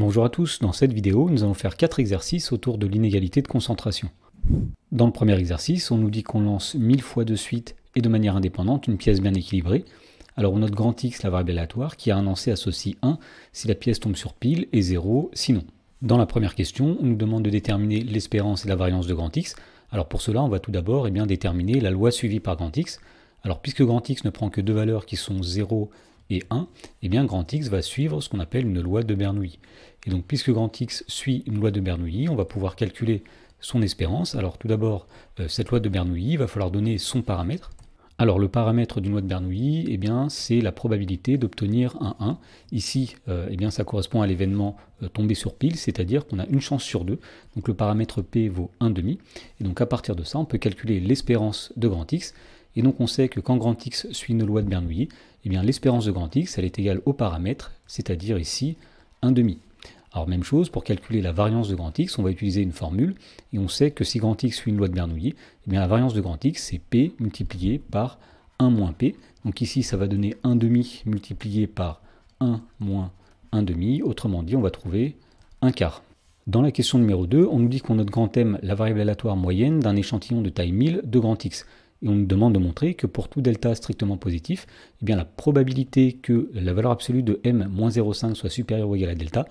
Bonjour à tous, dans cette vidéo, nous allons faire 4 exercices autour de l'inégalité de concentration. Dans le premier exercice, on nous dit qu'on lance 1000 fois de suite et de manière indépendante une pièce bien équilibrée. Alors on note grand X, la variable aléatoire, qui a un lancé associe 1 si la pièce tombe sur pile et 0 sinon. Dans la première question, on nous demande de déterminer l'espérance et la variance de grand X. Alors pour cela, on va tout d'abord déterminer la loi suivie par grand X. Alors puisque grand X ne prend que deux valeurs qui sont 0 et 1, grand X va suivre ce qu'on appelle une loi de Bernoulli. Et donc puisque grand X suit une loi de Bernoulli, on va pouvoir calculer son espérance. Alors tout d'abord, cette loi de Bernoulli, il va falloir donner son paramètre. Alors le paramètre d'une loi de Bernoulli, c'est la probabilité d'obtenir un 1. Ici, ça correspond à l'événement tombé sur pile, c'est-à-dire qu'on a une chance sur 2. Donc le paramètre P vaut 1,5. Et donc à partir de ça, on peut calculer l'espérance de grand X. Et donc on sait que quand grand X suit une loi de Bernoulli, l'espérance de grand X, elle est égale au paramètre, c'est-à-dire ici 1,5. Alors même chose, pour calculer la variance de grand X, on va utiliser une formule, et on sait que si grand X suit une loi de Bernoulli, la variance de grand X, c'est P multiplié par 1 moins P. Donc ici, ça va donner 1,5 multiplié par 1 moins 1,5, autrement dit, on va trouver 1 quart. Dans la question numéro 2, on nous dit qu'on note grand M la variable aléatoire moyenne d'un échantillon de taille 1000 de grand X. Et on nous demande de montrer que pour tout delta strictement positif, la probabilité que la valeur absolue de m moins 0,5 soit supérieure ou égale à delta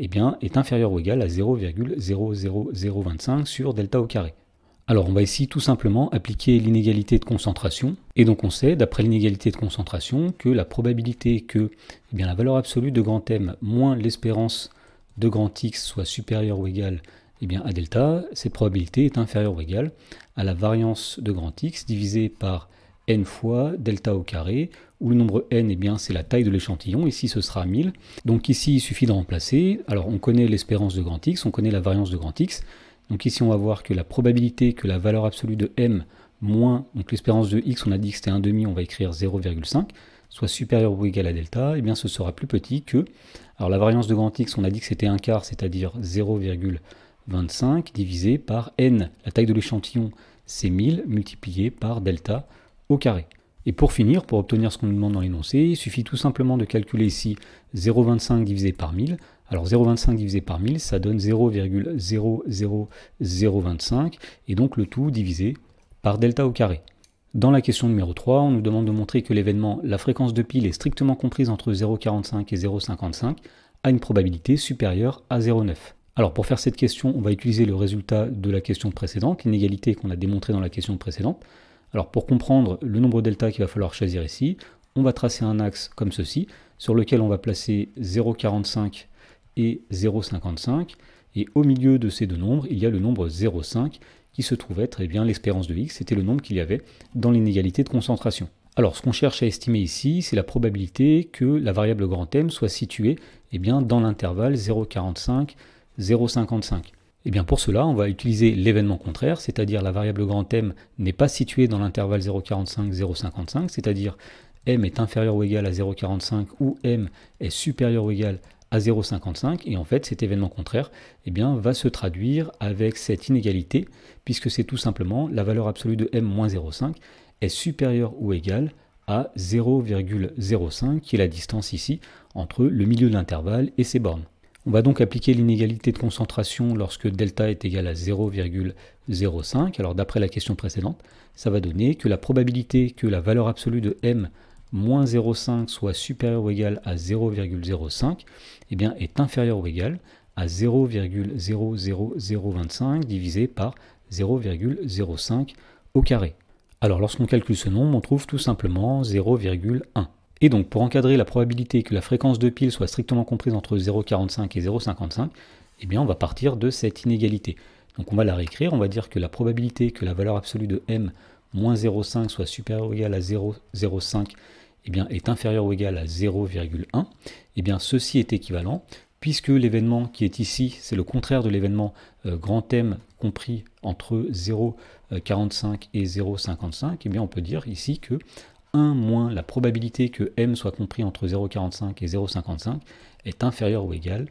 est inférieure ou égale à 0,00025 sur delta au carré. Alors on va ici tout simplement appliquer l'inégalité de concentration. Et donc on sait, d'après l'inégalité de concentration, que la probabilité que la valeur absolue de grand M moins l'espérance de grand X soit supérieure ou égale à delta, cette probabilité est inférieure ou égale à la variance de grand X divisée par n fois delta au carré, où le nombre n, c'est la taille de l'échantillon, ici ce sera 1000. Donc ici il suffit de remplacer, alors on connaît l'espérance de grand X, on connaît la variance de grand X, donc ici on va voir que la probabilité que la valeur absolue de m moins, donc l'espérance de X, on a dit que c'était 1,5, on va écrire 0,5, soit supérieur ou égal à delta, ce sera plus petit que, alors la variance de grand X, on a dit que c'était 1 quart, c'est-à-dire 0,25 divisé par n, la taille de l'échantillon, c'est 1000 multiplié par delta au carré. Et pour finir, pour obtenir ce qu'on nous demande dans l'énoncé, il suffit tout simplement de calculer ici 0,25 divisé par 1000. Alors 0,25 divisé par 1000, ça donne 0,00025, et donc le tout divisé par delta au carré. Dans la question numéro 3, on nous demande de montrer que l'événement, la fréquence de pile est strictement comprise entre 0,45 et 0,55, a une probabilité supérieure à 0,9. Alors pour faire cette question, on va utiliser le résultat de la question précédente, l'inégalité qu'on a démontrée dans la question précédente. Alors pour comprendre le nombre delta qu'il va falloir choisir ici, on va tracer un axe comme ceci, sur lequel on va placer 0,45 et 0,55, et au milieu de ces deux nombres, il y a le nombre 0,5 qui se trouve être l'espérance de x, c'était le nombre qu'il y avait dans l'inégalité de concentration. Alors ce qu'on cherche à estimer ici, c'est la probabilité que la variable grand M soit située dans l'intervalle 0,45, 0,55. Pour cela, on va utiliser l'événement contraire, c'est-à-dire la variable grand M n'est pas située dans l'intervalle 0,45, 0,55, c'est-à-dire M est inférieur ou égal à 0,45 ou M est supérieur ou égal à 0,55, et en fait cet événement contraire va se traduire avec cette inégalité, puisque c'est tout simplement la valeur absolue de M moins 0,5 est supérieure ou égale à 0,05, qui est la distance ici entre le milieu de l'intervalle et ses bornes. On va donc appliquer l'inégalité de concentration lorsque delta est égal à 0,05. Alors d'après la question précédente, ça va donner que la probabilité que la valeur absolue de m moins 0,5 soit supérieure ou égale à 0,05 est inférieure ou égale à 0,00025 divisé par 0,05 au carré. Alors lorsqu'on calcule ce nombre, on trouve tout simplement 0,1. Et donc, pour encadrer la probabilité que la fréquence de pile soit strictement comprise entre 0,45 et 0,55, on va partir de cette inégalité. Donc on va la réécrire, on va dire que la probabilité que la valeur absolue de m moins 0,5 soit supérieure ou égale à 0,05 est inférieure ou égale à 0,1. Ceci est équivalent, puisque l'événement qui est ici, c'est le contraire de l'événement grand M compris entre 0,45 et 0,55, on peut dire ici que 1 moins la probabilité que m soit compris entre 0,45 et 0,55 est inférieur ou égal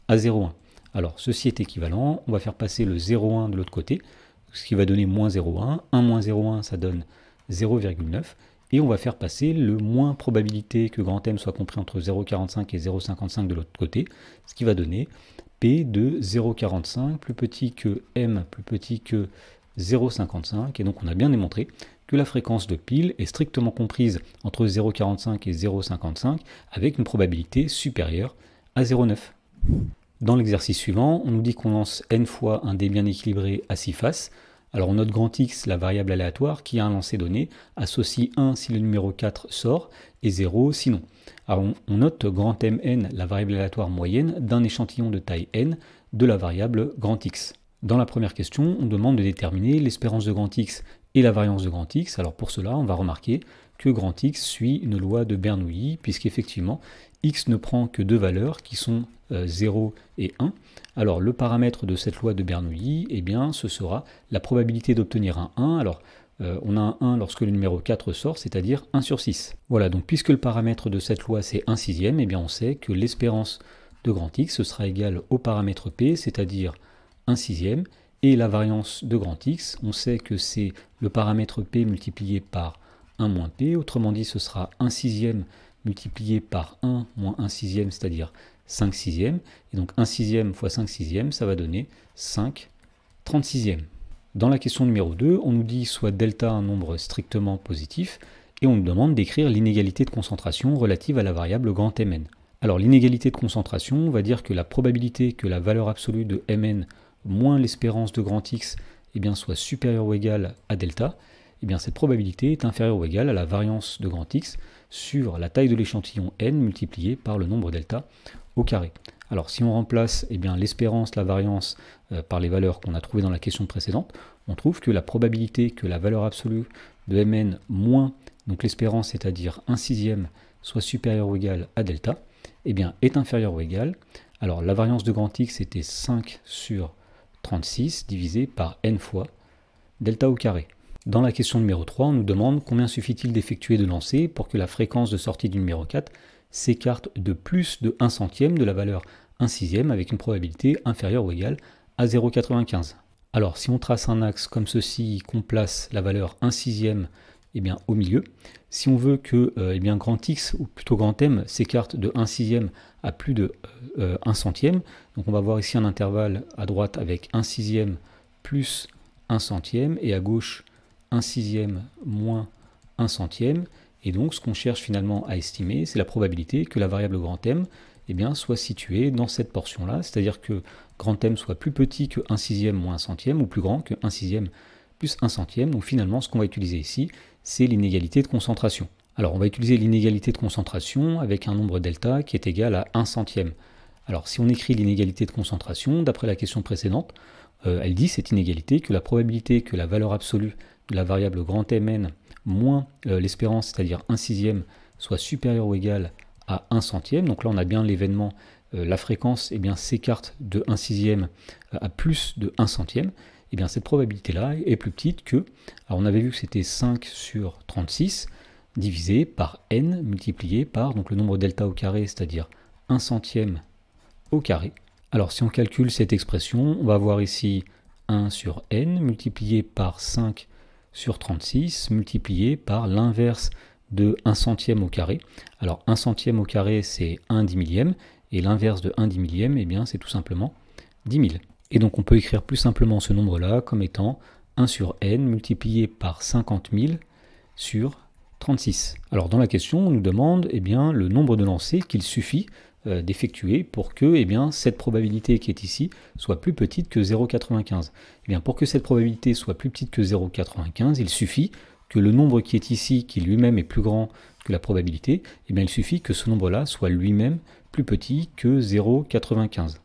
à 0,1. Alors ceci est équivalent, on va faire passer le 0,1 de l'autre côté, ce qui va donner moins 0,1. 1 moins 0,1 ça donne 0,9, et on va faire passer le moins probabilité que grand M soit compris entre 0,45 et 0,55 de l'autre côté, ce qui va donner P de 0,45 plus petit que M plus petit que 0,55, et donc on a bien démontré que la fréquence de pile est strictement comprise entre 0,45 et 0,55 avec une probabilité supérieure à 0,9. Dans l'exercice suivant, on nous dit qu'on lance n fois un dé bien équilibré à 6 faces. Alors on note grand X, la variable aléatoire, qui a un lancer donné, associe 1 si le numéro 4 sort et 0 sinon. Alors on note grand Mn, la variable aléatoire moyenne, d'un échantillon de taille n de la variable grand X. Dans la première question, on demande de déterminer l'espérance de grand X et la variance de grand X. Alors pour cela, on va remarquer que grand X suit une loi de Bernoulli, puisqu'effectivement, X ne prend que deux valeurs qui sont 0 et 1. Alors le paramètre de cette loi de Bernoulli, eh bien, ce sera la probabilité d'obtenir un 1. Alors on a un 1 lorsque le numéro 4 sort, c'est-à-dire 1 sur 6. Voilà, donc puisque le paramètre de cette loi c'est 1 sixième, eh bien on sait que l'espérance de grand X ce sera égal au paramètre P, c'est-à-dire 1 sixième, et la variance de grand X, on sait que c'est le paramètre P multiplié par 1 moins P, autrement dit ce sera 1 sixième multiplié par 1 moins 1 sixième, c'est-à-dire 5 sixièmes, et donc 1 sixième fois 5 sixièmes, ça va donner 5 36e. Dans la question numéro 2, on nous dit soit delta un nombre strictement positif, et on nous demande d'écrire l'inégalité de concentration relative à la variable grand Mn. Alors l'inégalité de concentration, on va dire que la probabilité que la valeur absolue de Mn moins l'espérance de grand X eh bien, soit supérieure ou égale à delta, eh bien, cette probabilité est inférieure ou égale à la variance de grand X sur la taille de l'échantillon n multiplié par le nombre delta au carré. Alors si on remplace eh bien, l'espérance, la variance par les valeurs qu'on a trouvées dans la question précédente, on trouve que la probabilité que la valeur absolue de Mn moins, donc l'espérance, c'est-à-dire 1 sixième, soit supérieure ou égale à delta, eh bien, est inférieure ou égale. Alors la variance de grand X était 5 sur 36 divisé par n fois delta au carré. Dans la question numéro 3, on nous demande combien suffit-il d'effectuer de lancer pour que la fréquence de sortie du numéro 4 s'écarte de plus de 1 centième de la valeur 1 sixième avec une probabilité inférieure ou égale à 0,95. Alors si on trace un axe comme ceci, qu'on place la valeur 1 sixième eh bien, au milieu, si on veut que eh bien, grand X, ou plutôt grand M, s'écarte de 1 sixième à plus de 1 centième, donc on va voir ici un intervalle à droite avec 1 sixième plus 1 centième, et à gauche 1 sixième moins 1 centième, et donc ce qu'on cherche finalement à estimer, c'est la probabilité que la variable grand M eh bien, soit située dans cette portion-là, c'est-à-dire que grand M soit plus petit que 1 sixième moins 1 centième, ou plus grand que 1 sixième plus 1 centième, donc finalement ce qu'on va utiliser ici, c'est l'inégalité de concentration. Alors on va utiliser l'inégalité de concentration avec un nombre delta qui est égal à 1 centième. Alors si on écrit l'inégalité de concentration, d'après la question précédente, elle dit cette inégalité que la probabilité que la valeur absolue de la variable grand Mn moins l'espérance, c'est-à-dire 1 sixième, soit supérieure ou égale à 1 centième, donc là on a bien l'événement, la fréquence eh bien, s'écarte de 1 sixième à plus de 1 centième, et bien cette probabilité-là est plus petite que, alors on avait vu que c'était 5 sur 36, divisé par n multiplié par donc le nombre delta au carré, c'est-à-dire 1 centième au carré. Alors si on calcule cette expression, on va avoir ici 1 sur n multiplié par 5 sur 36 multiplié par l'inverse de 1 centième au carré. Alors 1 centième au carré c'est 1 dix millième, et l'inverse de 1 dix millième, eh bien c'est tout simplement 10 000. Et donc on peut écrire plus simplement ce nombre-là comme étant 1 sur n multiplié par 50 000 sur 36. Alors dans la question, on nous demande eh bien, le nombre de lancers qu'il suffit d'effectuer pour que eh bien, cette probabilité qui est ici soit plus petite que 0,95. Eh bien, pour que cette probabilité soit plus petite que 0,95, il suffit que le nombre qui est ici, qui lui-même est plus grand que la probabilité, eh bien, il suffit que ce nombre-là soit lui-même plus petit que 0,95.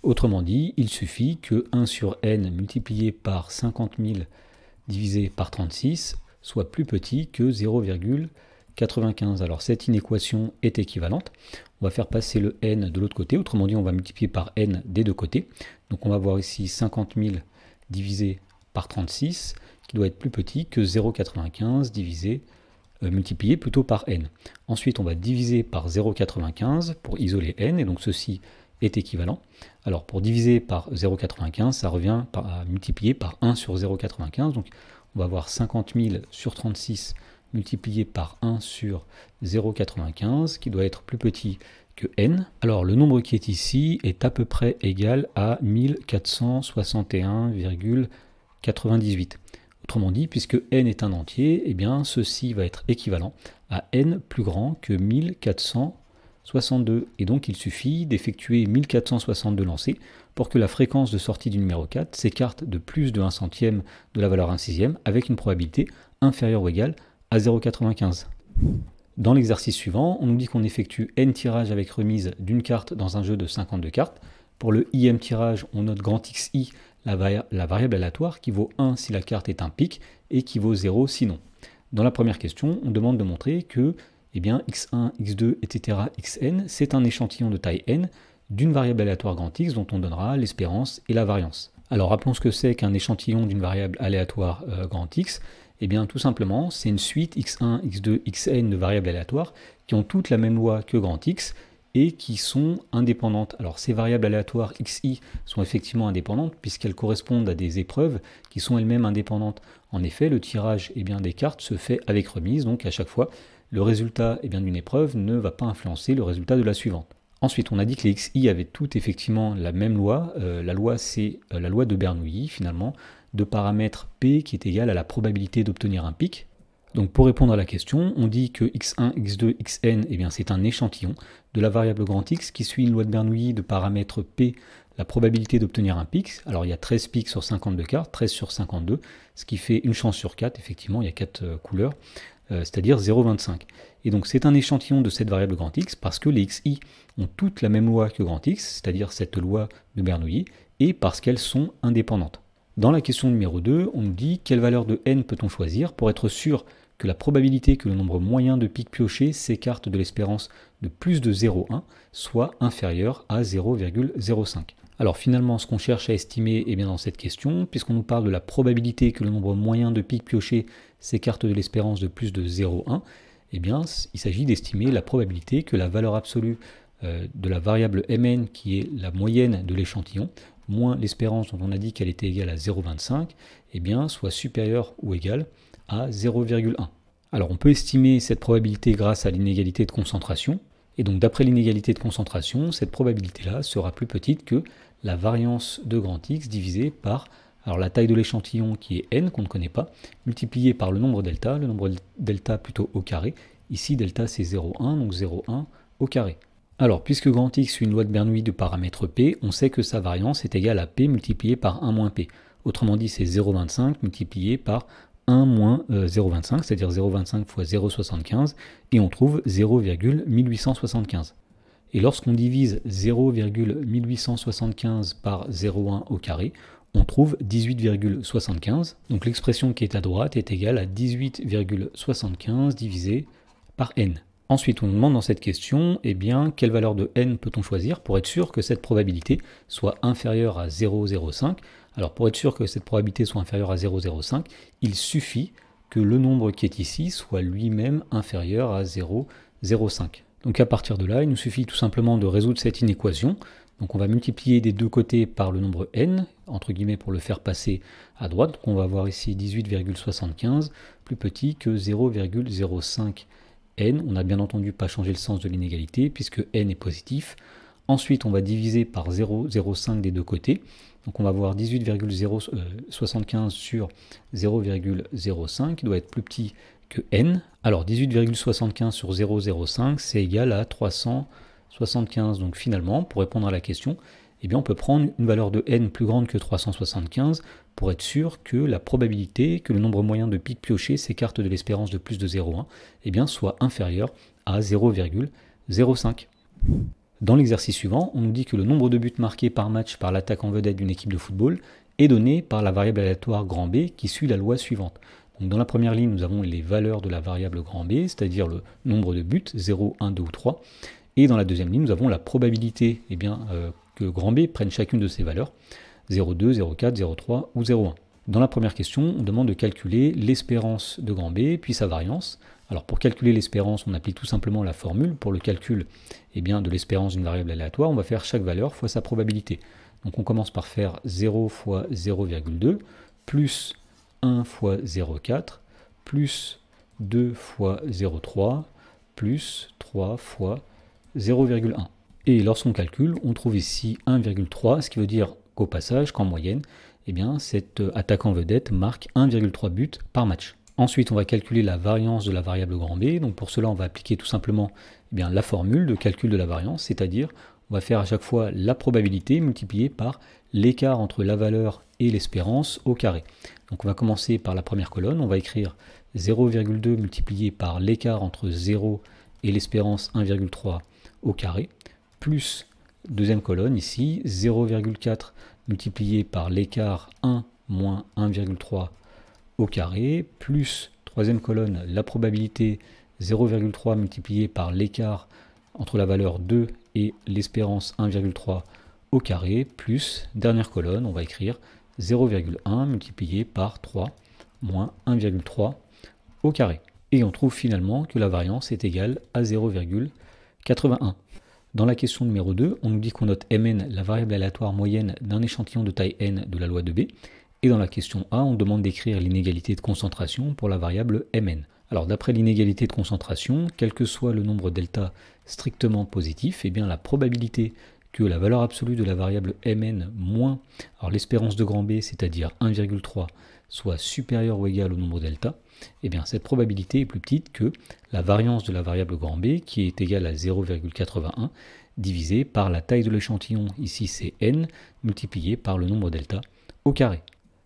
Autrement dit, il suffit que 1 sur n multiplié par 50 000 divisé par 36 soit plus petit que 0,95. Alors cette inéquation est équivalente. On va faire passer le n de l'autre côté, autrement dit on va multiplier par n des deux côtés. Donc on va voir ici 50 000 divisé par 36 qui doit être plus petit que 0,95 divisé multiplié plutôt par n. Ensuite on va diviser par 0,95 pour isoler n, et donc ceci est équivalent. Alors pour diviser par 0,95, ça revient à multiplier par 1 sur 0,95, donc on va avoir 50 000 sur 36 multiplié par 1 sur 0,95 qui doit être plus petit que n. Alors le nombre qui est ici est à peu près égal à 1461,98. Autrement dit, puisque n est un entier, eh bien ceci va être équivalent à n plus grand que 1462. Et donc il suffit d'effectuer 1462 lancers pour que la fréquence de sortie du numéro 4 s'écarte de plus de 1 centième de la valeur 1 sixième avec une probabilité inférieure ou égale à 0,95. Dans l'exercice suivant, on nous dit qu'on effectue n tirages avec remise d'une carte dans un jeu de 52 cartes. Pour le ième tirage, on note grand XI, la variable aléatoire, qui vaut 1 si la carte est un pic et qui vaut 0 sinon. Dans la première question, on demande de montrer que x1, x2, etc., xn, c'est un échantillon de taille n d'une variable aléatoire grand X dont on donnera l'espérance et la variance. Alors rappelons ce que c'est qu'un échantillon d'une variable aléatoire grand X. Eh bien tout simplement, c'est une suite x1, x2, xn de variables aléatoires qui ont toutes la même loi que grand X et qui sont indépendantes. Alors ces variables aléatoires xi sont effectivement indépendantes puisqu'elles correspondent à des épreuves qui sont elles-mêmes indépendantes. En effet, le tirage des cartes se fait avec remise, donc à chaque fois, le résultat d'une épreuve ne va pas influencer le résultat de la suivante. Ensuite, on a dit que les xi avaient toutes effectivement la même loi. La loi, c'est la loi de Bernoulli, finalement, de paramètre P qui est égal à la probabilité d'obtenir un pic. Donc pour répondre à la question, on dit que x1, x2, xn, c'est un échantillon de la variable grand X qui suit une loi de Bernoulli de paramètre P, la probabilité d'obtenir un pic. Alors il y a 13 pics sur 52 cartes, 13 sur 52, ce qui fait une chance sur 4, effectivement, il y a 4 couleurs, c'est-à-dire 0,25. Et donc c'est un échantillon de cette variable grand X parce que les xi ont toutes la même loi que grand X, c'est-à-dire cette loi de Bernoulli, et parce qu'elles sont indépendantes. Dans la question numéro 2, on nous dit quelle valeur de n peut-on choisir pour être sûr que la probabilité que le nombre moyen de pics piochés s'écarte de l'espérance de plus de 0,1 soit inférieure à 0,05. Alors finalement, ce qu'on cherche à estimer dans cette question, puisqu'on nous parle de la probabilité que le nombre moyen de pics piochés s'écarte de l'espérance de plus de 0,1, il s'agit d'estimer la probabilité que la valeur absolue de la variable mn, qui est la moyenne de l'échantillon, moins l'espérance dont on a dit qu'elle était égale à 0,25, soit supérieure ou égale à 0,1. Alors on peut estimer cette probabilité grâce à l'inégalité de concentration, et donc d'après l'inégalité de concentration, cette probabilité-là sera plus petite que la variance de grand X divisée par la taille de l'échantillon qui est n, qu'on ne connaît pas, multiplié par le nombre delta plutôt au carré. Ici delta c'est 0,1, donc 0,1 au carré. Alors, puisque grand X suit une loi de Bernoulli de paramètre P, on sait que sa variance est égale à P multiplié par 1 moins P. Autrement dit, c'est 0,25 multiplié par 1 moins 0,25, c'est-à-dire 0,25 fois 0,75, et on trouve 0,1875. Et lorsqu'on divise 0,1875 par 0,1 au carré, on trouve 18,75. Donc l'expression qui est à droite est égale à 18,75 divisé par n. Ensuite, on nous demande dans cette question, quelle valeur de n peut-on choisir pour être sûr que cette probabilité soit inférieure à 0,05. Alors pour être sûr que cette probabilité soit inférieure à 0,05, il suffit que le nombre qui est ici soit lui-même inférieur à 0,05. Donc à partir de là, il nous suffit tout simplement de résoudre cette inéquation. Donc on va multiplier des deux côtés par le nombre n, entre guillemets pour le faire passer à droite. Donc on va avoir ici 18,75 plus petit que 0,05 n. On n'a bien entendu pas changé le sens de l'inégalité puisque n est positif. Ensuite, on va diviser par 0,05 des deux côtés. Donc on va avoir 18,075 sur 0,05 qui doit être plus petit que n. Alors 18,75 sur 0,05 c'est égal à 375. Donc finalement, pour répondre à la question, on peut prendre une valeur de n plus grande que 375 pour être sûr que la probabilité que le nombre moyen de pics piochés s'écarte de l'espérance de plus de 0,1 soit inférieur à 0,05. Dans l'exercice suivant, on nous dit que le nombre de buts marqués par match par l'attaquant vedette d'une équipe de football est donné par la variable aléatoire grand B qui suit la loi suivante. Donc dans la première ligne, nous avons les valeurs de la variable grand B, c'est-à-dire le nombre de buts, 0, 1, 2 ou 3. Et dans la deuxième ligne, nous avons la probabilité que grand B prenne chacune de ces valeurs, 0,2, 0,4, 0,3 ou 0,1. Dans la première question, on demande de calculer l'espérance de grand B, puis sa variance. Alors pour calculer l'espérance, on applique tout simplement la formule. Pour le calcul de l'espérance d'une variable aléatoire, on va faire chaque valeur fois sa probabilité. Donc on commence par faire 0 fois 0,2, plus 1 fois 0,4, plus 2 fois 0,3 plus 3 fois 0,1. Et lorsqu'on calcule, on trouve ici 1,3, ce qui veut dire qu'au passage, qu'en moyenne, eh bien, cet attaquant vedette marque 1,3 buts par match. Ensuite, on va calculer la variance de la variable grand B. Donc pour cela, on va appliquer tout simplement la formule de calcul de la variance, c'est-à-dire on va faire à chaque fois la probabilité multipliée par l'écart entre la valeur et l'espérance au carré. Donc on va commencer par la première colonne, on va écrire 0,2 multiplié par l'écart entre 0 et l'espérance 1,3 au carré, plus deuxième colonne ici, 0,4 multiplié par l'écart 1 moins 1,3 au carré, plus troisième colonne, la probabilité 0,3 multiplié par l'écart entre la valeur 2 et l'espérance 1,3 au carré, plus dernière colonne, on va écrire 0,1 multiplié par 3 moins 1,3 au carré. Et on trouve finalement que la variance est égale à 0,81. Dans la question numéro 2, on nous dit qu'on note Mn, la variable aléatoire moyenne d'un échantillon de taille n de la loi de B. Et dans la question A, on demande d'écrire l'inégalité de concentration pour la variable Mn. Alors d'après l'inégalité de concentration, quel que soit le nombre delta strictement positif, eh bien la probabilité que la valeur absolue de la variable Mn moins l'espérance de grand B, c'est-à-dire 1,3, soit supérieure ou égale au nombre delta, eh bien cette probabilité est plus petite que la variance de la variable grand B qui est égale à 0,81 divisé par la taille de l'échantillon, ici c'est n, multiplié par le nombre delta au carré.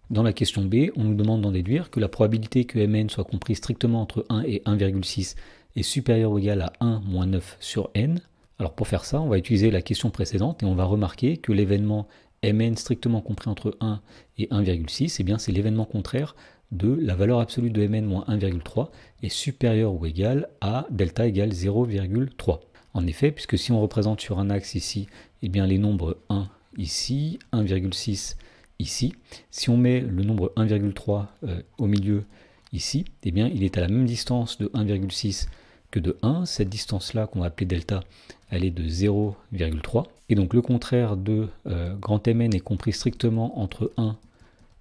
Dans la question B, on nous demande d'en déduire que la probabilité que Mn soit compris strictement entre 1 et 1,6 est supérieure ou égale à 1 moins 9 sur n. Alors pour faire ça, on va utiliser la question précédente et on va remarquer que l'événement Mn strictement compris entre 1 et 1,6, eh bien c'est l'événement contraire de la valeur absolue de Mn moins 1,3 est supérieure ou égale à delta égale 0,3. En effet, puisque si on représente sur un axe ici, eh bien les nombres 1 ici, 1,6 ici, si on met le nombre 1,3 au milieu ici, eh bien il est à la même distance de 1,6 que de 1. Cette distance-là, qu'on va appeler delta, elle est de 0,3. Et donc le contraire de grand Mn est compris strictement entre 1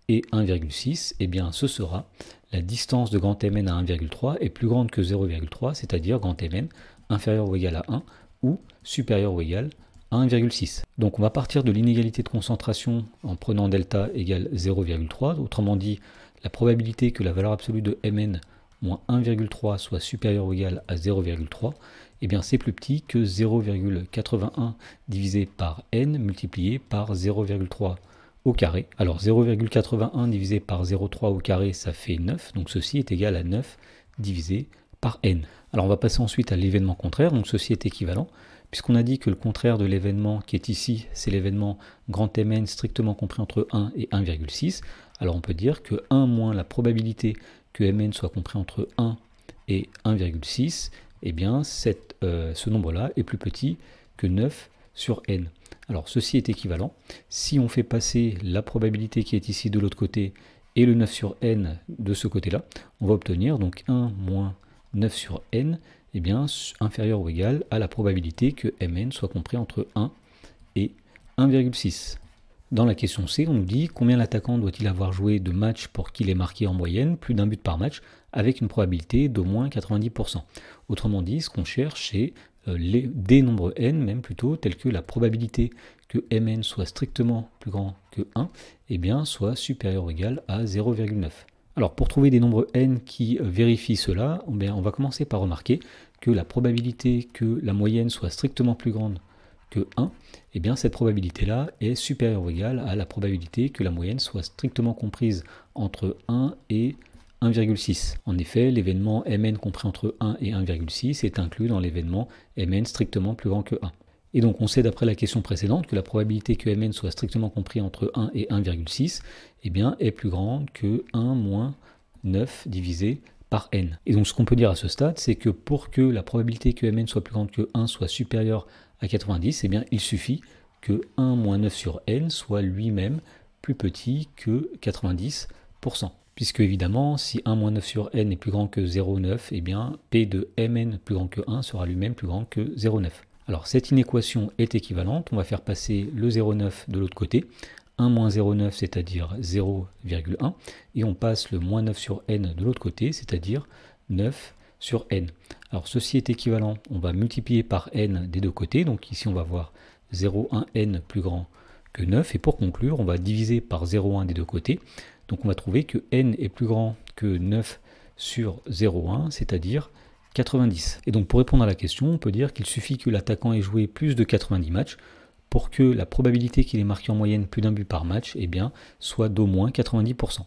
et 1,6, eh bien ce sera la distance de grand Mn à 1,3 est plus grande que 0,3, c'est-à-dire grand Mn inférieur ou égal à 1 ou supérieur ou égal à 1,6. Donc on va partir de l'inégalité de concentration en prenant delta égale 0,3, autrement dit la probabilité que la valeur absolue de Mn moins 1,3 soit supérieur ou égal à 0,3, eh bien c'est plus petit que 0,81 divisé par n multiplié par 0,3 au carré. Alors 0,81 divisé par 0,3 au carré, ça fait 9, donc ceci est égal à 9 divisé par n. Alors on va passer ensuite à l'événement contraire, donc ceci est équivalent, puisqu'on a dit que le contraire de l'événement qui est ici, c'est l'événement grand Mn strictement compris entre 1 et 1,6, alors on peut dire que 1 moins la probabilité que Mn soit compris entre 1 et 1,6, eh bien ce nombre-là est plus petit que 9 sur n. Alors ceci est équivalent. Si on fait passer la probabilité qui est ici de l'autre côté et le 9 sur n de ce côté-là, on va obtenir donc 1 moins 9 sur n, eh bien inférieur ou égal à la probabilité que Mn soit compris entre 1 et 1,6. Dans la question C, on nous dit combien l'attaquant doit-il avoir joué de matchs pour qu'il ait marqué en moyenne plus d'un but par match avec une probabilité d'au moins 90%. Autrement dit, ce qu'on cherche, c'est des nombres n, même plutôt, tels que la probabilité que Mn soit strictement plus grand que 1, eh bien, soit supérieur ou égal à 0,9. Alors, pour trouver des nombres n qui vérifient cela, on va commencer par remarquer que la probabilité que la moyenne soit strictement plus grande que 1, eh bien cette probabilité-là est supérieure ou égale à la probabilité que la moyenne soit strictement comprise entre 1 et 1,6. En effet, l'événement Mn compris entre 1 et 1,6 est inclus dans l'événement Mn strictement plus grand que 1. Et donc on sait d'après la question précédente que la probabilité que Mn soit strictement compris entre 1 et 1,6 eh bien, est plus grande que 1 moins 9 divisé par n. Et donc ce qu'on peut dire à ce stade, c'est que pour que la probabilité que Mn soit plus grande que 1 soit supérieure à 90, eh bien, il suffit que 1 moins 9 sur n soit lui-même plus petit que 90%. Puisque évidemment, si 1 moins 9 sur n est plus grand que 0,9, eh bien P de Mn plus grand que 1 sera lui-même plus grand que 0,9. Alors cette inéquation est équivalente, on va faire passer le 0,9 de l'autre côté, 1 moins 0,9 c'est-à-dire 0,1, et on passe le moins 9 sur n de l'autre côté, c'est-à-dire 9 sur n. Alors ceci est équivalent, on va multiplier par n des deux côtés, donc ici on va voir 0,1n plus grand que 9, et pour conclure, on va diviser par 0,1 des deux côtés, donc on va trouver que n est plus grand que 9 sur 0,1, c'est-à-dire 90. Et donc pour répondre à la question, on peut dire qu'il suffit que l'attaquant ait joué plus de 90 matchs pour que la probabilité qu'il ait marqué en moyenne plus d'un but par match, eh bien, soit d'au moins 90%.